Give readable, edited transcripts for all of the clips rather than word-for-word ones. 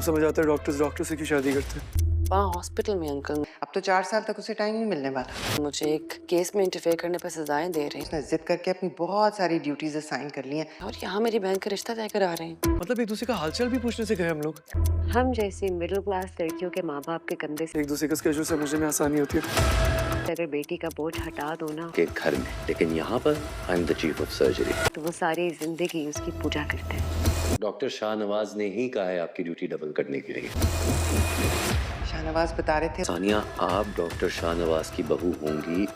समझ आता है डॉक्टर से क्यों शादी करते हैं। वहाँ हॉस्पिटल में अंकल अब तो 4 साल तक उसे टाइम नहीं मिलने वाला। मुझे एक केस में इंटरफेयर करने पर सजाएं दे रहे हैं उसने जिद करके अपनी बहुत सारी ड्यूटीज असाइन कर ली हैं। और यहाँ मेरी बहन का रिश्ता तय करा रहे हैं। मतलब एक दूसरे का हालचाल भी पूछने से गए हम लोग। हम जैसी मिडिल क्लास लड़कियों के माँ बाप के कंधे से एक दूसरे का स्केड्यूल समझने में आसानी होती है। अगर बेटी का बोझ हटा दो ना के घर में, लेकिन यहाँ पर I am the chief of surgery. तो वो सारी जिंदगी उसकी पूजा करते हैं। डॉक्टर शाहनवाज ने ही कहा है आपकी ड्यूटी डबल करने के लिए। शाहनवाज बता रहे थे सानिया, आप डॉक्टर शाहनवाज की बहू होंगी।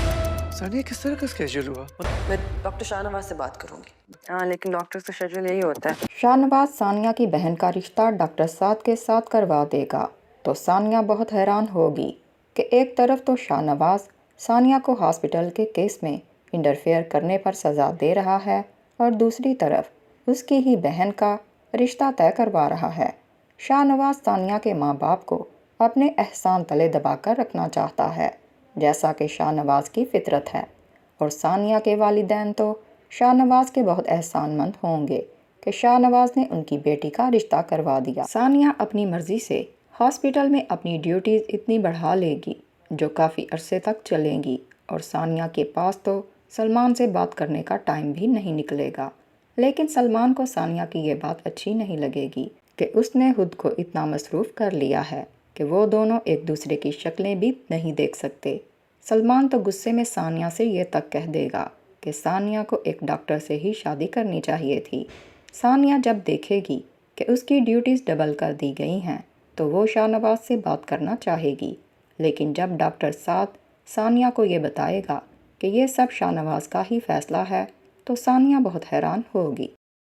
सानिया किस तरह का स्केड्यूल हुआ? मैं डॉक्टर शाहनवाज से बात करूंगी। हाँ लेकिन डॉक्टर का शेड्यूल यही होता है। शाहनवाज सानिया की बहन का रिश्ता डॉक्टर साद के साथ करवा देगा तो सानिया बहुत हैरान होगी कि एक तरफ तो शाहनवाज सानिया को हॉस्पिटल के केस में इंटरफेयर करने पर सज़ा दे रहा है और दूसरी तरफ उसकी ही बहन का रिश्ता तय करवा रहा है। शाहनवाज सानिया के माँ बाप को अपने एहसान तले दबाकर रखना चाहता है, जैसा कि शाहनवाज की फितरत है, और सानिया के वालिदैन तो शाहनवाज के बहुत एहसानमंद होंगे कि शाहनवाज ने उनकी बेटी का रिश्ता करवा दिया। सानिया अपनी मर्ज़ी से हॉस्पिटल में अपनी ड्यूटीज़ इतनी बढ़ा लेगी जो काफ़ी अरसे तक चलेंगी, और सानिया के पास तो सलमान से बात करने का टाइम भी नहीं निकलेगा। लेकिन सलमान को सानिया की ये बात अच्छी नहीं लगेगी कि उसने खुद को इतना मसरूफ़ कर लिया है कि वो दोनों एक दूसरे की शक्लें भी नहीं देख सकते। सलमान तो गुस्से में सानिया से ये तक कह देगा कि सानिया को एक डॉक्टर से ही शादी करनी चाहिए थी। सानिया जब देखेगी कि उसकी ड्यूटीज़ डबल कर दी गई हैं तो वो शाहनवाज से बात करना चाहेगी, लेकिन जब डॉक्टर साद सानिया को ये बताएगा कि ये सब शाहनवाज का ही फ़ैसला है तो सानिया बहुत हैरान होगी।